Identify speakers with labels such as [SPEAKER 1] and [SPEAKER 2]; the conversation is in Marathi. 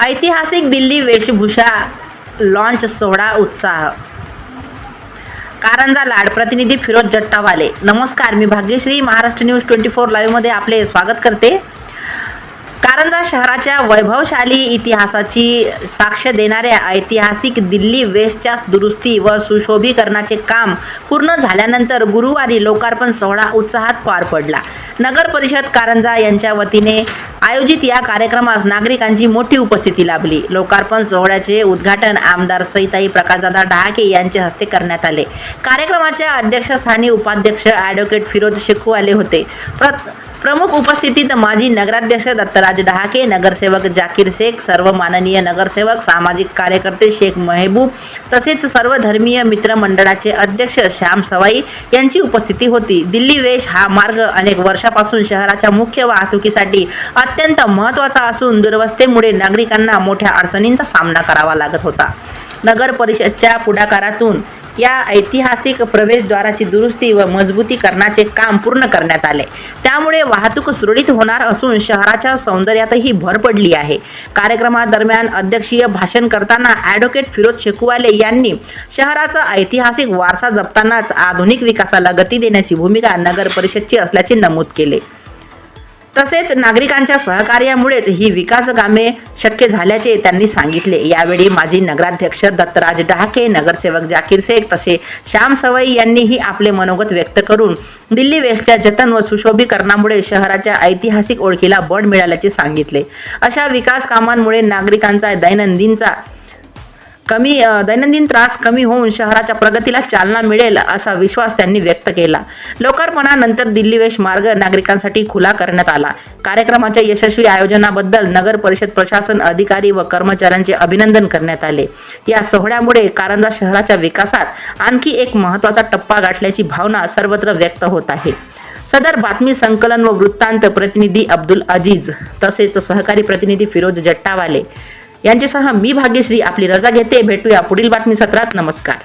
[SPEAKER 1] ऐतिहासिक दिल्ली वेशभूषा लॉन्च सोहळा उत्साह. कारंजा लाड प्रतिनिधी फिरोज जट्टावाले. नमस्कार, मी भाग्यश्री महाराष्ट्र न्यूज 24 लाईव्हमध्ये आपले स्वागत करते. कारंजा शहराच्या वैभवशाली इतिहासाची साक्ष देणाऱ्या ऐतिहासिक दिल्ली वेस्टच्या दुरुस्ती व सुशोभीकरणाचे काम पूर्ण झाल्यानंतर गुरुवारी लोकार्पण सोहळा उत्साहात पार पडला. नगर परिषद कारंजा यांच्या वतीने आयोजित या कार्यक्रमास नागरिकांची मोठी उपस्थिती लाभली. लोकार्पण सोहळ्याचे उद्घाटन आमदार सईताई प्रकाशदादा डहाके यांच्या हस्ते करण्यात आले. कार्यक्रमाच्या अध्यक्षस्थानी उपाध्यक्ष ॲडव्होकेट फिरोज शेखूवाले होते. प्रमुख उपस्थितीत माजी नगराध्यक्ष दत्तराज डहाके, नगरसेवक जाकीर शेख, सर्व माननीय नगरसेवक, सामाजिक कार्यकर्ते शेख महबूब तसेच सर्व धर्मीय मित्र मंडळाचे अध्यक्ष श्याम सवाई यांची उपस्थिती होती. दिल्ली वेश हा मार्ग अनेक वर्षापासून शहराच्या मुख्य वाहतुकीसाठी अत्यंत महत्त्वाचा असून दुरवस्थेमुळे नागरिकांना मोठ्या अडचणींचा सामना करावा लागत होता. नगर परिषदच्या पुढाकारातून या ऐतिहासिक प्रवेशद्वाराची दुरुस्ती व मजबूतीकरणाचे काम पूर्ण करण्यात आले. त्यामुळे वाहतूक सुरळीत होणार असून शहराच्या सौंदर्यातही भर पडली आहे. कार्यक्रमादरम्यान अध्यक्षीय भाषण करताना ॲडव्होकेट फिरोज शेखूवाले यांनी शहराचा ऐतिहासिक वारसा जपतानाच आधुनिक विकासाला गती देण्याची भूमिका नगर परिषदची असल्याचे नमूद केले. तसेच नागरिकांच्या सहकार्यामुळेच ही विकास कामे शक्य झाल्याचे त्यांनी सांगितले. यावेळी माजी नगराध्यक्ष दत्तराज डहाके, नगरसेवक जाकीर शेख तसे श्याम सवाई यांनीही आपले मनोगत व्यक्त करून दिल्ली वेस्टच्या जतन व सुशोभीकरणामुळे शहराच्या ऐतिहासिक ओळखीला बळ मिळाल्याचे सांगितले. अशा विकास कामांमुळे नागरिकांचा दैनंदिन त्रास कमी होऊन शहराच्या प्रगतीला चालना मिळेल असा विश्वास त्यांनी व्यक्त केला. लोकार्पणानंतर दिल्ली वेश मार्ग नागरिकांसाठी खुला करण्यात आला. कार्यक्रमाच्या यशस्वी आयोजनाबद्दल नगर परिषद प्रशासन, अधिकारी व कर्मचाऱ्यांचे अभिनंदन करण्यात आले. या सोहळ्यामुळे कारंजा शहराच्या विकासात आणखी एक महत्त्वाचा टप्पा गाठल्याची भावना सर्वत्र व्यक्त होत आहे. सदर बातमी संकलन व वृत्तांत प्रतिनिधी अब्दुल अजीज तसेच सहकारी प्रतिनिधी फिरोज जट्टावाले यांच्यासह मी भाग्यश्री आपली रजा घेते. भेटूया पुढील बातमी सत्रात. नमस्कार.